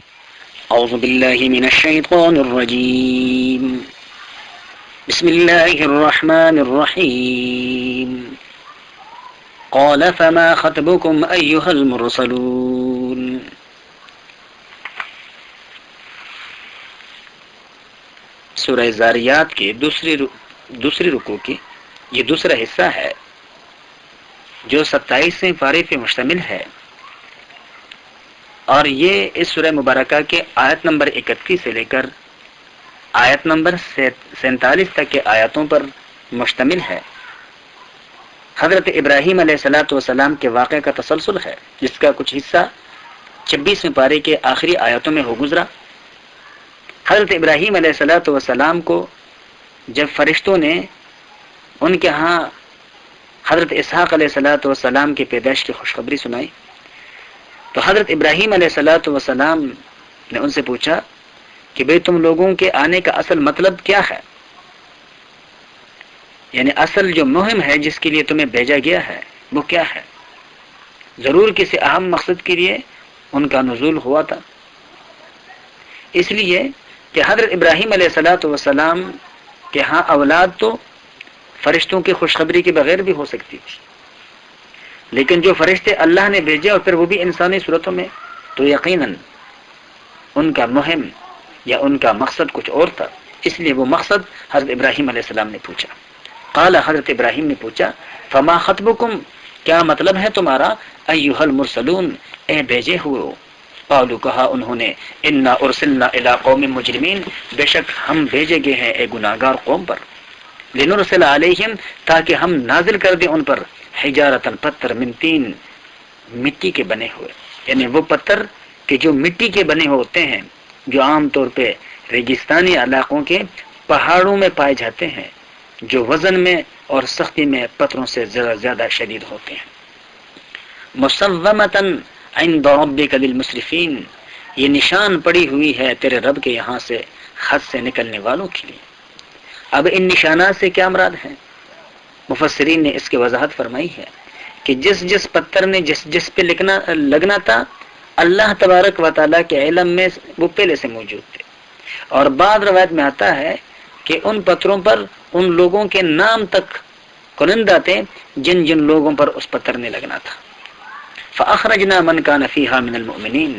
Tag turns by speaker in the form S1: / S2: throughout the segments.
S1: اعوذ باللہ من الشیطان الرجیم بسم اللہ الرحمن الرحیم قال فما خطبكم ایها المرسلون۔ سورہ زاریات کے دوسری رکوع کی یہ دوسرا حصہ ہے جو 27ویں پارے پہ مشتمل ہے، اور یہ اس سورہ مبارکہ کے آیت نمبر 31 سے لے کر آیت نمبر 47 تک کے آیاتوں پر مشتمل ہے۔ حضرت ابراہیم علیہ السلام کے واقعے کا تسلسل ہے، جس کا کچھ حصہ 26ویں پارے کے آخری آیاتوں میں ہو گزرا۔ حضرت ابراہیم علیہ السلام کو جب فرشتوں نے ان کے ہاں حضرت اسحاق علیہ السلام کی پیدائش کی خوشخبری سنائی، تو حضرت ابراہیم علیہ السلام نے ان سے پوچھا کہ بھئی تم لوگوں کے آنے کا اصل مطلب کیا ہے، یعنی اصل جو مہم ہے جس کے لیے تمہیں بھیجا گیا ہے وہ کیا ہے؟ ضرور کسی اہم مقصد کے لیے ان کا نزول ہوا تھا، اس لیے کہ حضرت ابراہیم علیہ السلام کے ہاں اولاد تو فرشتوں کی خوشخبری کے بغیر بھی ہو سکتی تھی، لیکن جو فرشتے اللہ نے بھیجے اور پھر وہ بھی انسانی صورتوں میں، تو یقیناً ان کا مہم یا ان کا مقصد کچھ اور تھا، اس لیے وہ مقصد حضرت ابراہیم علیہ السلام نے پوچھا۔ قال، حضرت ابراہیم نے پوچھا، فما خطبکم، کیا مطلب ہے تمہارا، ایھا المرسلون، اے بھیجے ہوئے ہو۔ قالوا، کہا انہوں نے، انا ارسلنا الی قوم مجرمین، بے شک ہم بھیجے گئے ہیں ایک گناہگار قوم پر، لنرسل علیہم، تاکہ ہم نازل کر دیں ان پر، حجارۃ، پتھر، من طین، مٹی کے بنے ہوئے، یعنی وہ پتھر کہ جو مٹی کے بنے ہوتے ہیں، جو عام طور پہ ریگستانی علاقوں کے پہاڑوں میں پائے جاتے ہیں، جو وزن میں اور سختی میں پتھروں سے زیادہ شدید ہوتے ہیں۔ مصومۃ عند ربک للمسرفین، یہ نشان پڑی ہوئی ہے تیرے رب کے یہاں سے حد سے نکلنے والوں کے لیے۔ اب ان نشانات سے کیا مراد ہے؟ مفسرین نے اس کی وضاحت فرمائی ہے کہ جس پتھر نے جس پہ لگنا تھا، اللہ تبارک و تعالیٰ کے علم میں وہ پہلے سے موجود تھے، اور بعض روایت میں آتا ہے کہ ان پتھروں پر ان لوگوں کے نام تک کنندہ تھے جن لوگوں پر اس پتھر نے لگنا تھا۔ فَأَخْرَجْنَا مَنْ كَانَ فِيهَا مِنَ الْمُؤْمِنِينَ،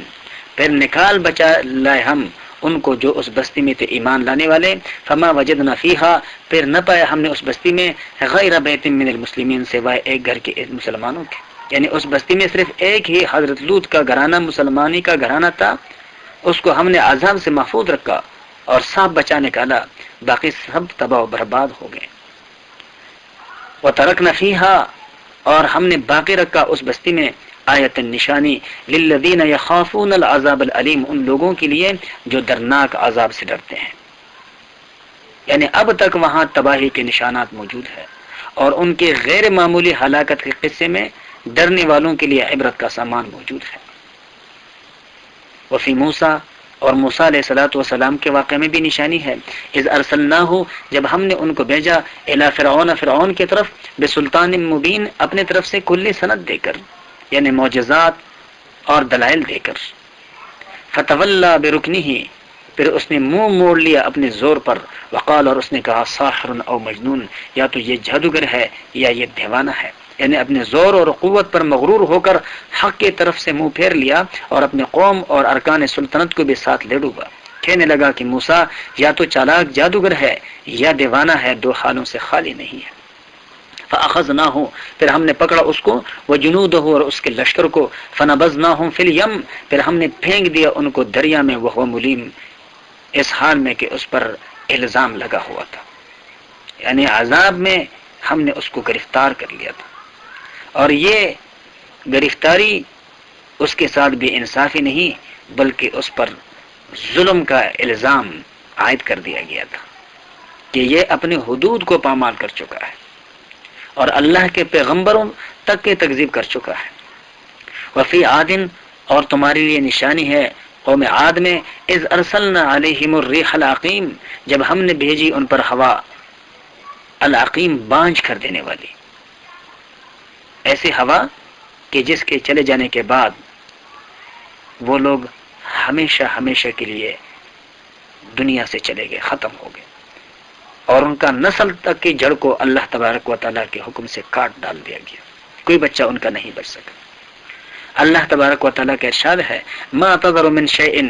S1: پھر نکال بچا لائے ہم ان کو جو اس بستی میں تھے ایمان لانے والے۔ فما وجدنا فیہا، پھر نہ پایا ہم نے اس بستی میں، غیر بیت من المسلمین، سوائے ایک گھر کے مسلمانوں کے، یعنی اس بستی میں صرف ایک ہی حضرت لوط کا گھرانہ، مسلمانی کا گھرانہ تھا، اس کو ہم نے عذاب سے محفوظ رکھا اور صاف بچا نکالا، باقی سب تباہ و برباد ہو گئے۔ وترکنا فیہا، اور ہم نے باقی رکھا اس بستی میں، آیت نشانی، للذین یخافون العذاب العلیم، ان لوگوں کے لیے جو درناک عذاب سے ڈرتے ہیں، یعنی اب تک وہاں تباہی کے نشانات موجود ہیں، اور ان کے غیر معمولی ہلاکت کے قصے میں ڈرنے والوں کے لیے عبرت کا سامان موجود ہے۔ وفی موسیٰ، اور موسیٰ علیہ السلام کے واقعے میں بھی نشانی ہے، اذ ارسلناہ، جب ہم نے ان کو بھیجا، الی فرعون کی طرف، بسلطان مبین، اپنے طرف سے کلی سند دے کر، یعنی معجزات اور دلائل دے کر۔ فتولی برکنہ، پھر اس نے منہ موڑ لیا اپنے زور پر، وقال، اور اس نے کہا، ساحر او مجنون، یا تو یہ جادوگر ہے یا یہ دیوانہ ہے، یعنی اپنے زور اور قوت پر مغرور ہو کر حق کی طرف سے منہ پھیر لیا، اور اپنے قوم اور ارکان سلطنت کو بھی ساتھ لے ڈوبا۔ کہنے لگا کہ موسیٰ یا تو چالاک جادوگر ہے یا دیوانہ ہے، دو حالوں سے خالی نہیں ہے۔ فاخذناہ، پھر ہم نے پکڑا اس کو، وجنودہ، اور اس کے لشکر کو، فنبذناہم فی الیم، پھر ہم نے پھینک دیا ان کو دریا میں، وہو ملیم، اس حال میں کہ اس پر الزام لگا ہوا تھا، یعنی عذاب میں ہم نے اس کو گرفتار کر لیا تھا، اور یہ گرفتاری اس کے ساتھ بھی انصافی نہیں، بلکہ اس پر ظلم کا الزام عائد کر دیا گیا تھا کہ یہ اپنے حدود کو پامال کر چکا ہے اور اللہ کے پیغمبروں تک کی تکذیب کر چکا ہے۔ وفی عاد، اور تمہارے لیے نشانی ہے قوم عاد میں، اذ ارسلنا علیہم الریح العقیم، جب ہم نے بھیجی ان پر ہوا العقیم، بانجھ کر دینے والی، ایسی ہوا کہ جس کے چلے جانے کے بعد وہ لوگ ہمیشہ ہمیشہ کے لیے دنیا سے چلے گئے، ختم ہو گئے، اور ان کا نسل تک کی جڑ کو اللہ تبارک و تعالیٰ کے حکم سے کاٹ ڈال دیا گیا، کوئی بچہ ان کا نہیں بچ سکا۔ اللہ تبارک و تعالیٰ کا ارشاد ہے ما تذر من شیء،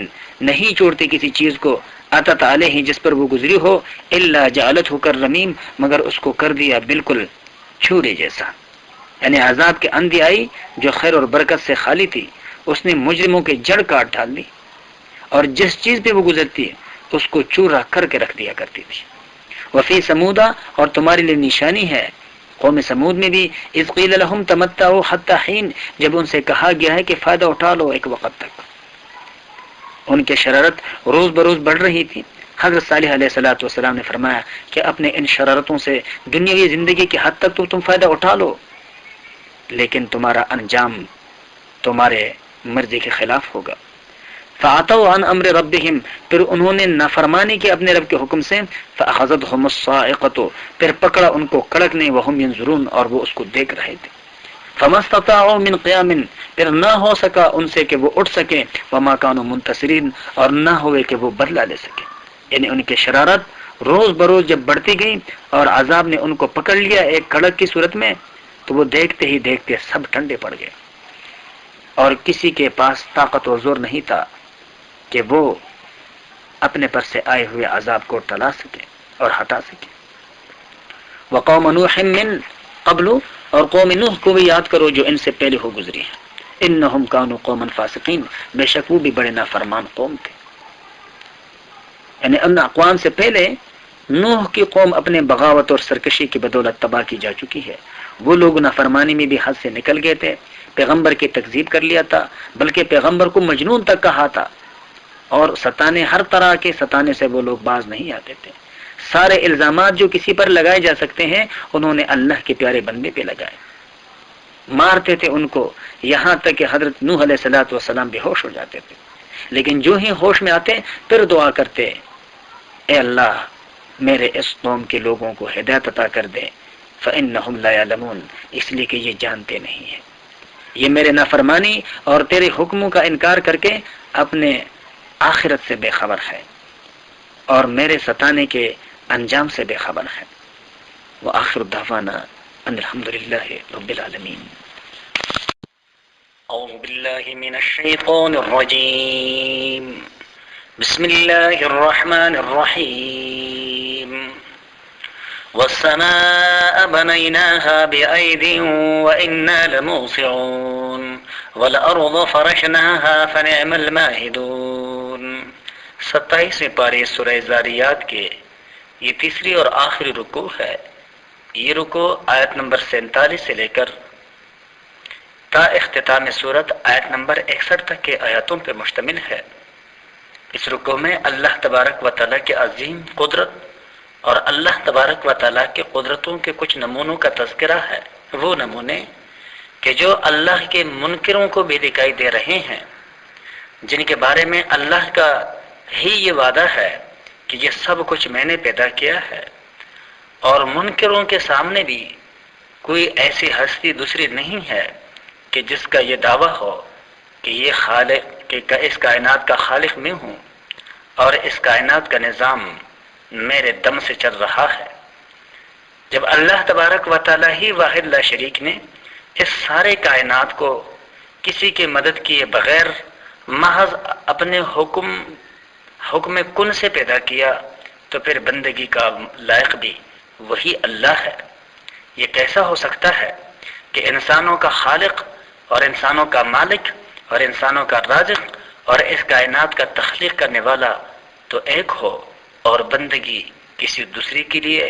S1: نہیں چھوڑتے کسی چیز کو، اتت علیہ جس پر وہ گزری ہو، الا جعلتہ کالرمیم مگر اس کو کر دیا بالکل چھوڑے جیسا، یعنی عذاب کے اندھی آئی جو خیر اور برکت سے خالی تھی، اس نے مجرموں کے جڑ کاٹ ڈال دی، اور جس چیز پہ وہ گزرتی ہے اس کو چورا کر کے رکھ دیا کرتی تھی۔ وفی سمودا، اور تمہارے لیے نشانی ہے قوم سمود میں بھی، اذ قیل لهم تمتعوا حتی حین، جب ان سے کہا گیا ہے کہ فائدہ اٹھا لو ایک وقت تک۔ ان کی شرارت روز بروز بڑھ رہی تھی۔ حضرت صالح علیہ السلام نے فرمایا کہ اپنے ان شرارتوں سے دنیاوی زندگی کی حد تک تو تم فائدہ اٹھا لو، لیکن تمہارا انجام تمہارے مرضی کے خلاف ہوگا۔ فَعَتَوْا عَنْ أَمْرِ رَبِّهِمْ، پھر انہوں نے نافرمانی کی اپنے رب کے حکم سے، فَأَخَذَتْهُمُ الصَّاعِقَةُ، پھر پکڑا ان کو کڑک نے، وَهُمْ يَنظُرُونَ، اور وہ اس کو دیکھ رہے تھے۔ فَمَا اسْتَطَاعُوا مِنْ قِيَامٍ، پھر نہ ہو سکا ان سے کہ وہ اٹھ سکیں، وَمَا كَانُوا مُنْتَصِرِينَ، اور نہ ہوئے کہ وہ بدلہ لے سکیں۔ یعنی ان کی شرارت روز بروز جب بڑھتی گئی اور عذاب نے ان کو پکڑ لیا ایک کڑک کی صورت میں، تو وہ دیکھتے ہی دیکھتے سب ٹھنڈے پڑ گئے، اور کسی کے پاس طاقت و زور نہیں تھا کہ وہ اپنے پر سے آئے ہوئے عذاب کو ٹلا سکے اور ہٹا سکے۔ وقوم نوح من قبل، اور قوم نوح کو بھی یاد کرو جو ان سے پہلے ہو گزری ہے، انہم کانوا قوما فاسقین، بے شک وہ بھی بڑے نافرمان قوم تھے۔ یعنی ان اقوام سے پہلے نوح کی قوم اپنے بغاوت اور سرکشی کی بدولت تباہ کی جا چکی ہے۔ وہ لوگ نافرمانی میں بھی حد سے نکل گئے تھے، پیغمبر کی تکذیب کر لیا تھا، بلکہ پیغمبر کو مجنون تک کہا تھا، اور ستانے ہر طرح کے ستانے سے وہ لوگ باز نہیں آتے تھے۔ سارے الزامات جو کسی پر لگائے جا سکتے ہیں انہوں نے اللہ کے پیارے بندے پہ لگائے، مارتے تھے ان کو، یہاں تک کہ حضرت نوح علیہ السلام بے ہوش ہو جاتے تھے، لیکن جو ہی ہوش میں آتے پھر دعا کرتے، اے اللہ میرے اس قوم کے لوگوں کو ہدایت عطا کر دے، فإنہم لا یعلمون، اس لیے کہ یہ جانتے نہیں ہیں، یہ میرے نافرمانی اور تیرے حکموں کا انکار کر کے اپنے آخرت سے بے خبر ہے اور میرے ستانے کے انجام سے بے خبر ہے۔ وآخر دعوانا ان الحمدللہ رب العالمین۔ اعوذ باللہ من الشیطان الرجیم، بسم اللہ الرحمن الرحیم۔ والسماء بنيناها بأيد وإنا لموسعون والأرض فرشناها فنعم الماهدون۔ 27ویں پارے سورہ زاریات کے یہ تیسری اور آخری رکوع ہے۔ یہ رکوع آیت نمبر 47 سے لے کر تا اختتام سورت آیت نمبر 61 تک کے آیاتوں پر مشتمل ہے۔ اس رکوع میں اللہ تبارک و تعالیٰ کی عظیم قدرت اور اللہ تبارک و تعالیٰ کے قدرتوں کے کچھ نمونوں کا تذکرہ ہے، وہ نمونے کہ جو اللہ کے منکروں کو بھی دکھائی دے رہے ہیں، جن کے بارے میں اللہ کا ہی یہ وعدہ ہے کہ یہ سب کچھ میں نے پیدا کیا ہے، اور منکروں کے سامنے بھی کوئی ایسی ہستی دوسری نہیں ہے کہ جس کا یہ دعویٰ ہو کہ یہ خالق، کہ اس کائنات کا خالق میں ہوں اور اس کائنات کا نظام میرے دم سے چل رہا ہے۔ جب اللہ تبارک و تعالیٰ ہی واحد لا شریک نے اس سارے کائنات کو کسی کی مدد کیے بغیر محض اپنے حکم کن سے پیدا کیا، تو پھر بندگی کا لائق بھی وہی اللہ ہے۔ یہ کیسا ہو سکتا ہے کہ انسانوں کا خالق اور انسانوں کا مالک اور انسانوں کا رازق اور اس کائنات کا تخلیق کرنے والا تو ایک ہو اور بندگی کسی دوسری کے لیے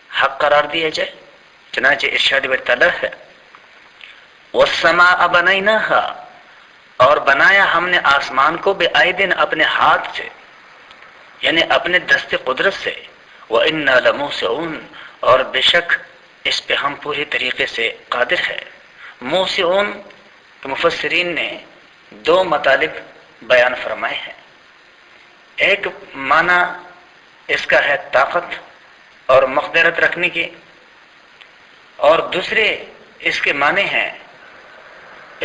S1: حق قرار دیا جائے؟ چنانچہ ارشاد باری تعالیٰ ہے وَالسَّمَاءَ بَنَيْنَاهَا، اور بنایا ہم نے آسمان کو بِأَيْدٍ اپنے ہاتھ سے، یعنی اپنے دست قدرت سے، وَإِنَّا لَمُوسِعُونَ، اور بے شک اس پہ ہم پوری طریقے سے قادر ہے۔ موسعون مفسرین نے دو مطالب بیان فرمائے ہیں۔ ایک معنی اس کا ہے طاقت اور مقدرت رکھنے کی، اور دوسرے اس کے معنی ہیں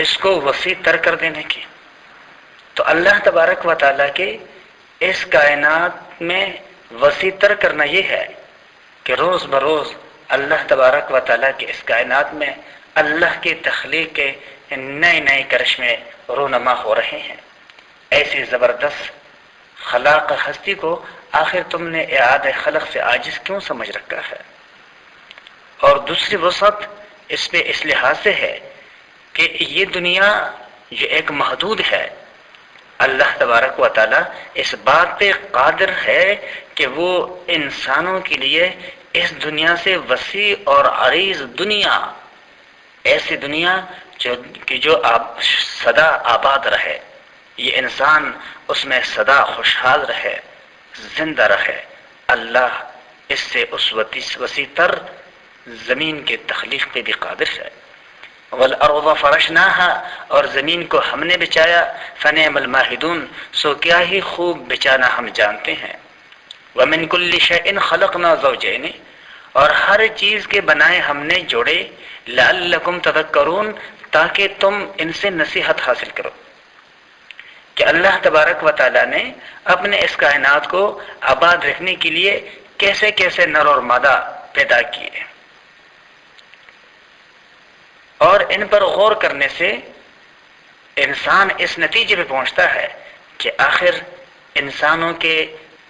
S1: اس کو وسیع تر کر دینے کی۔ تو اللہ تبارک و تعالیٰ کے اس کائنات میں وسیع تر کرنا یہ ہے کہ روز بروز اللہ تبارک و تعالیٰ کے اس کائنات میں اللہ کی تخلیق کے نئے نئے کرشمے رونما ہو رہے ہیں. ایسی زبردست خلاق ہستی کو آخر تم نے اعادہ خلق سے عاجز کیوں سمجھ رکھا ہے؟ اور دوسری وسعت اس پہ اس لحاظ سے ہے کہ یہ دنیا جو ایک محدود ہے، اللہ تبارک و تعالیٰ اس بات پہ قادر ہے کہ وہ انسانوں کے لیے اس دنیا سے وسیع اور عریض دنیا، ایسی دنیا جو سدا آباد رہے، یہ انسان اس میں سدا خوشحال رہے، زندہ رہے. اللہ اس سے اس وسیع تر زمین کے تخلیق پہ بھی قادر ہے. والارض فرشناها، اور زمین کو ہم نے بچایا، فنعم الماہدون، سو کیا ہی خوب بچانا ہم جانتے ہیں. ومن کل شیء خلقنا زوجین، اور ہر چیز کے بنائے ہم نے جوڑے، لعلکم تذکرون، تاکہ تم ان سے نصیحت حاصل کرو. کہ اللہ تبارک و تعالیٰ نے اپنے اس کائنات کو آباد رکھنے کے لیے کیسے کیسے نر اور مادہ پیدا کیے، اور ان پر غور کرنے سے انسان اس نتیجے پہ پہنچتا ہے کہ آخر انسانوں کے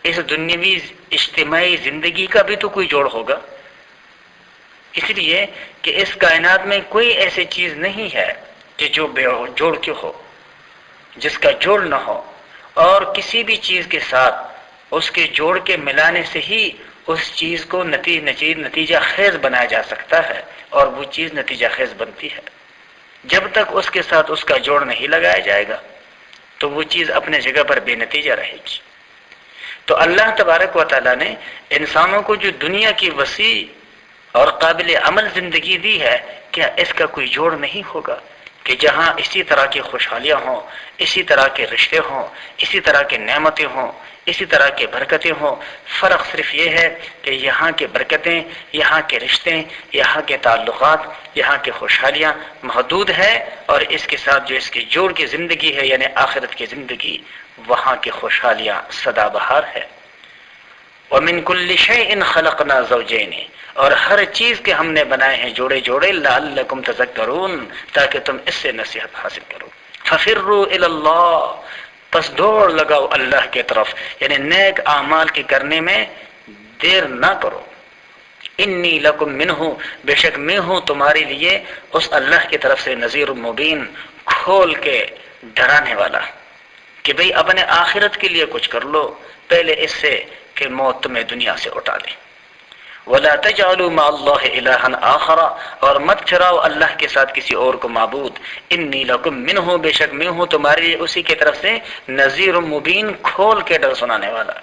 S1: اس دنیاوی اجتماعی زندگی کا بھی تو کوئی جوڑ ہوگا. اس لیے کہ اس کائنات میں کوئی ایسی چیز نہیں ہے کہ جو بے جوڑ کے ہو، جس کا جوڑ نہ ہو، اور کسی بھی چیز کے ساتھ اس کے جوڑ کے ملانے سے ہی اس چیز کو نتیجہ خیز بنایا جا سکتا ہے، اور وہ چیز نتیجہ خیز بنتی ہے. جب تک اس کے ساتھ اس کا جوڑ نہیں لگایا جائے گا تو وہ چیز اپنے جگہ پر بے نتیجہ رہے گی. تو اللہ تبارک و تعالیٰ نے انسانوں کو جو دنیا کی وسیع اور قابل عمل زندگی دی ہے، کیا اس کا کوئی جوڑ نہیں ہوگا کہ جہاں اسی طرح کی خوشحالیاں ہوں، اسی طرح کے رشتے ہوں، اسی طرح کے نعمتیں ہوں، اسی طرح کے برکتیں ہوں. فرق صرف یہ ہے کہ یہاں کے برکتیں، یہاں کے رشتے، یہاں کے تعلقات، یہاں کے خوشحالیاں محدود ہے، اور اس کے ساتھ جو اس کی جوڑ کی زندگی ہے یعنی آخرت کی زندگی، وہاں کی خوشحالیاں سدا بہار ہے. وَمِن كُلِّ شَيْءٍ خَلَقْنَا زَوْجَيْنِ، اور ہر چیز کے ہم نے بنائے ہیں جوڑے جوڑے، لَعَلَّكُمْ تَذَكَّرُونَ، تاکہ تم اس سے نصیحت حاصل کرو. فَفِرُّوا إِلَى اللَّهِ، پس دوڑ لگاؤ اللہ کی طرف، یعنی نیک اعمال کے کرنے میں دیر نہ کرو. انی لکم منہ، بے شک میں ہوں تمہارے لیے اس اللہ کی طرف سے نذیر مبین، کھول کے ڈرانے والا، کہ بھئی اپنے آخرت کے لیے کچھ کر لو پہلے اس سے کہ موت تمہیں دنیا سے اٹھا لے. وَلَا تَجْعَلُوا مَعَ اللَّهِ إِلَٰهًا آخَرَ، اور مت ٹھہراؤ اللہ کے ساتھ کسی اور کو معبود. انی لکم منہ، بے شک میں ہوں تمہارے لیے اسی کی طرف سے نذیر مبین، کھول کے ڈر سنانے والا.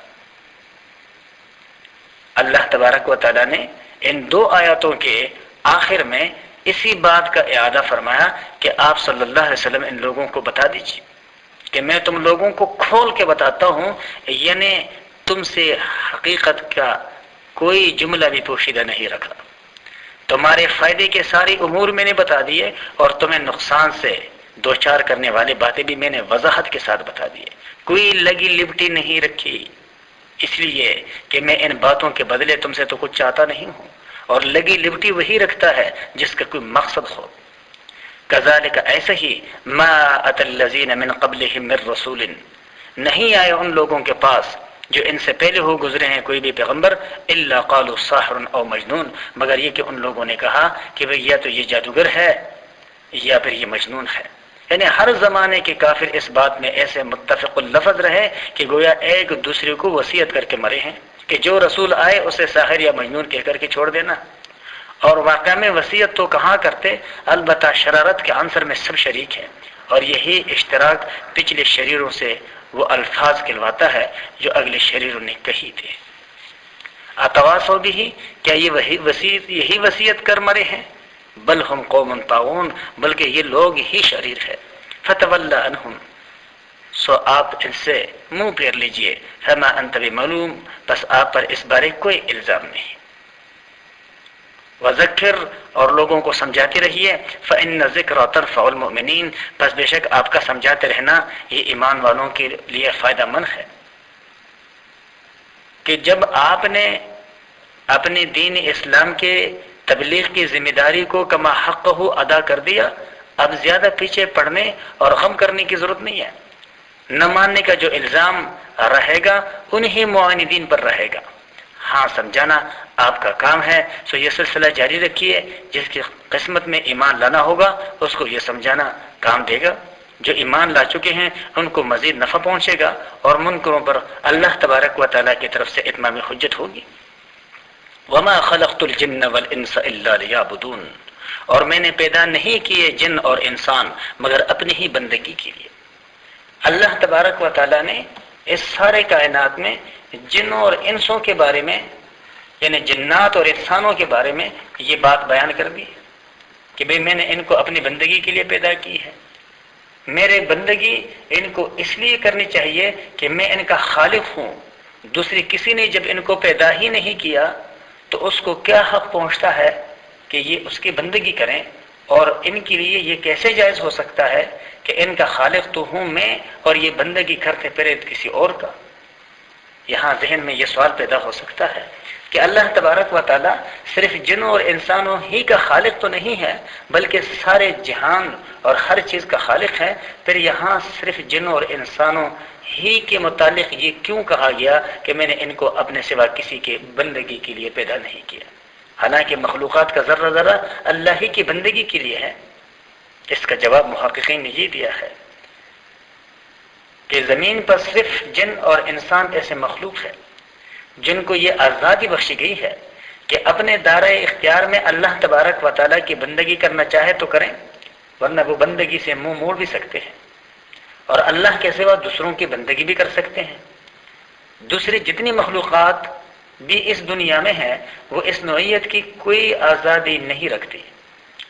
S1: اللہ تبارک و تعالیٰ نے ان دو آیاتوں کے آخر میں اسی بات کا اعادہ فرمایا کہ آپ صلی اللہ علیہ وسلم ان لوگوں کو بتا دیجیے کہ میں تم لوگوں کو کھول کے بتاتا ہوں، یعنی تم سے حقیقت کا کوئی جملہ بھی پوشیدہ نہیں رکھا. تمہارے فائدے کے ساری امور میں نے بتا دیے، اور تمہیں نقصان سے دوچار کرنے والی باتیں بھی میں نے وضاحت کے ساتھ بتا دیے. کوئی لگی لپٹی نہیں رکھی، اس لیے کہ میں ان باتوں کے بدلے تم سے تو کچھ چاہتا نہیں ہوں، اور لگی لپٹی وہی رکھتا ہے جس کا کوئی مقصد ہو. کذالک، ایسا ہی، ما ات الذین من قبلہم من رسول، نہیں آئے ان لوگوں کے پاس جو ان سے پہلے ہو گزرے ہیں کوئی بھی پیغمبر، الا قالوا ساحر او مجنون، مگر یہ کہ ان لوگوں نے کہا کہ بھئی یا تو یہ جادوگر ہے یا پھر یہ مجنون ہے. یعنی ہر زمانے کے کافر اس بات میں ایسے متفق اللفظ رہے کہ گویا ایک دوسرے کو وصیت کر کے مرے ہیں کہ جو رسول آئے اسے ساحر یا مجنون کہہ کر کے چھوڑ دینا. اور واقع میں وصیت تو کہاں کرتے، البتہ شرارت کے عنصر میں سب شریک ہیں، اور یہی اشتراک پچھلے شریروں سے وہ الفاظ کہلواتا ہے جو اگلے شریروں نے کہی تھے. اتواصوا به، کیا یہی وصیت کر مرے ہیں؟ بل ہم قوم طاغون، بلکہ یہ لوگ ہی شریر ہے. فتول عنہم، سو آپ ان سے منہ پھیر لیجئے. فما انت بملوم، بس آپ پر اس بارے کوئی الزام نہیں. وذکر اور لوگوں کو سمجھاتے رہیے، فإن الذکر ترفع المؤمنین، پس بے شک آپ کا سمجھاتے رہنا یہ ایمان والوں کے لیے فائدہ مند ہے۔ کہ جب آپ نے اپنے دین اسلام کے تبلیغ کی ذمہ داری کو کما حق ادا کر دیا، اب زیادہ پیچھے پڑنے اور غم کرنے کی ضرورت نہیں ہے۔ نہ ماننے کا جو الزام رہے گا انہی معاندین پر رہے گا۔ ہاں سمجھانا آپ کا کام ہے، سو یہ سلسلہ جاری رکھیے۔ جس کی قسمت میں ایمان لانا ہوگا اس کو یہ سمجھانا کام دے گا۔ جو ایمان لا چکے ہیں ان کو مزید نفع پہنچے گا، اور منکروں پر اللہ تبارک و تعالیٰ کی طرف سے اتمام حجت ہوگی۔ وما خلقت الجن والانس الا لیعبدون، اور میں نے پیدا نہیں کیے جن اور انسان مگر اپنی ہی بندگی کے لیے۔ اللہ تبارک و تعالیٰ نے اس سارے کائنات میں جنوں اور انسوں کے بارے میں، یعنی جنات اور انسانوں کے بارے میں یہ بات بیان کر دی کہ بھئی میں نے ان کو اپنی بندگی کے لیے پیدا کی ہے۔ میرے بندگی ان کو اس لیے کرنی چاہیے کہ میں ان کا خالق ہوں۔ دوسری کسی نے جب ان کو پیدا ہی نہیں کیا تو اس کو کیا حق پہنچتا ہے کہ یہ اس کی بندگی کریں؟ اور ان کے لیے یہ کیسے جائز ہو سکتا ہے کہ ان کا خالق تو ہوں میں اور یہ بندگی کرتے پھرے کسی اور کا؟ یہاں ذہن میں یہ سوال پیدا ہو سکتا ہے کہ اللہ تبارک و تعالیٰ صرف جنوں اور انسانوں ہی کا خالق تو نہیں ہے بلکہ سارے جہان اور ہر چیز کا خالق ہے، پھر یہاں صرف جنوں اور انسانوں ہی کے متعلق یہ کیوں کہا گیا کہ میں نے ان کو اپنے سوا کسی کے بندگی کے لیے پیدا نہیں کیا؟ حالانکہ مخلوقات کا ذرہ ذرہ اللہ ہی کی بندگی کے لیے ہے۔ اس کا جواب محققین نے یہ دیا ہے کہ زمین پر صرف جن اور انسان ایسے مخلوق ہیں جن کو یہ آزادی بخشی گئی ہے کہ اپنے دائرۂ اختیار میں اللہ تبارک و تعالیٰ کی بندگی کرنا چاہے تو کریں، ورنہ وہ بندگی سے منہ موڑ بھی سکتے ہیں، اور اللہ کے سوا دوسروں کی بندگی بھی کر سکتے ہیں۔ دوسری جتنی مخلوقات بھی اس دنیا میں ہیں وہ اس نوعیت کی کوئی آزادی نہیں رکھتی،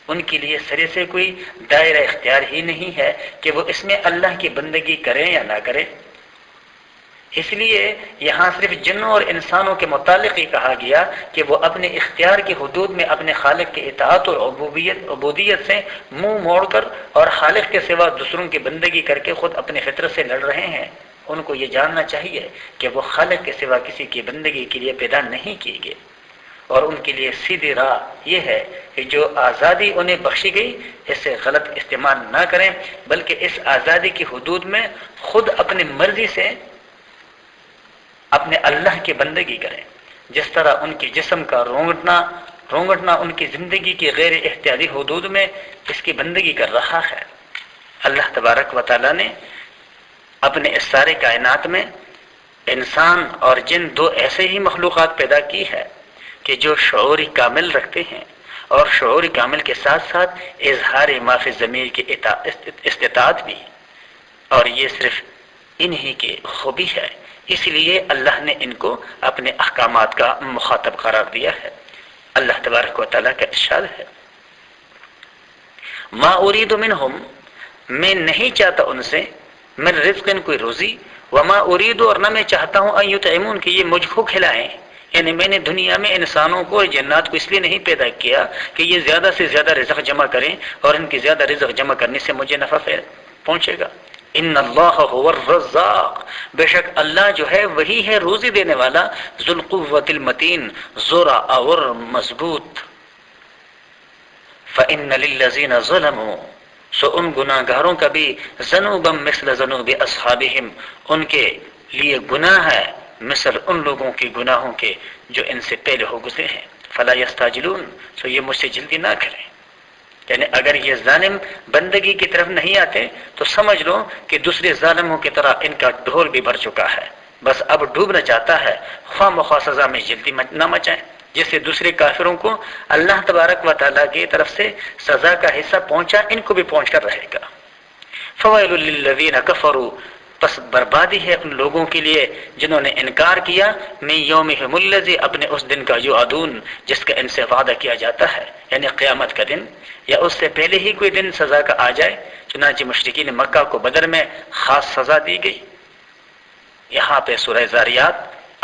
S1: ان کے لیے سرے سے کوئی دائرہ اختیار ہی نہیں ہے کہ وہ اس میں اللہ کی بندگی کریں یا نہ کریں۔ اس لیے یہاں صرف جنوں اور انسانوں کے متعلق ہی کہا گیا کہ وہ اپنے اختیار کی حدود میں اپنے خالق کی اطاعت اور عبودیت سے منہ موڑ کر اور خالق کے سوا دوسروں کی بندگی کر کے خود اپنے فطرت سے لڑ رہے ہیں۔ ان کو یہ جاننا چاہیے کہ وہ خالق کے سوا کسی کی بندگی کے لیے پیدا نہیں کیے گئے، اور ان کے لیے سیدھی راہ یہ ہے کہ جو آزادی انہیں بخشی گئی اس سے غلط استعمال نہ کریں، بلکہ اس آزادی کی حدود میں خود اپنی مرضی سے اپنے اللہ کی بندگی کریں، جس طرح ان کے جسم کا رونگٹنا ان کی زندگی کی غیر احتیاطی حدود میں اس کی بندگی کر رہا ہے۔ اللہ تبارک و تعالیٰ نے اپنے اس سارے کائنات میں انسان اور جن دو ایسے ہی مخلوقات پیدا کی ہے کہ جو شعور کامل رکھتے ہیں، اور شعور کامل کے ساتھ ساتھ اظہار ما فی الضمیر کی استطاعت بھی، اور یہ صرف انہی کی خوبی ہے۔ اس لیے اللہ نے ان کو اپنے احکامات کا مخاطب قرار دیا ہے۔ اللہ تبارک و تعالیٰ کا ارشاد ہے، ما ارید منہم، میں نہیں چاہتا ان سے، من رزق کوئی روزی، وما ارید، اور نہ میں چاہتا ہوں ان یطعمون کہ یہ مجھ کو کھلائیں۔ یعنی میں نے دنیا میں انسانوں کو اور جنات کو اس لیے نہیں پیدا کیا کہ یہ زیادہ سے زیادہ رزق جمع کریں اور ان کی زیادہ رزق جمع کرنے سے مجھے نفع پہنچے گا۔ ان اللہ هو الرزاق، بے شک اللہ جو ہے وہی ہے روزی دینے والا، ذو القوۃ المتین، زورا اور مضبوط۔ فإن للذین ظلموا، سو ان گناہ گاروں کا بھی ذنوبا مثل ذنوب اصحابہم، ان کے لیے گناہ ہے مثل ان لوگوں کے گناہوں کے جو ان سے پہلے ہو گزرے ہیں۔ فلا یستعجلون، سو یہ مجھ سے جلدی نہ کریں۔ یعنی اگر یہ ظالم بندگی کی طرف نہیں آتے تو سمجھ لو کہ دوسرے ظالموں کی طرح ان کا ڈھول بھی بھر چکا ہے، بس اب ڈوبنا چاہتا ہے، خواہ مخواہ سزا میں جلدی نہ مچائیں، جس سے دوسرے کافروں کو اللہ تبارک و تعالیٰ کی طرف سے سزا کا حصہ پہنچا، ان کو بھی پہنچ کر رہے گا۔ فویل للذین کفروا، پس بربادی ہے ان لوگوں کے لیے جنہوں نے انکار کیا، من یومہم الذی، اپنے اس دن کا، یوعدون، جس کا ان سے وعدہ کیا جاتا ہے، یعنی قیامت کا دن، یا اس سے پہلے ہی کوئی دن سزا کا آ جائے۔ چنانچہ مشرکین مکہ کو بدر میں خاص سزا دی گئی۔ یہاں پہ سورہ زاریات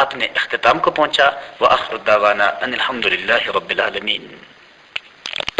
S1: اپنے اختتام کو پہنچا۔ وآخر دعوانا ان الحمد للہ رب العالمین۔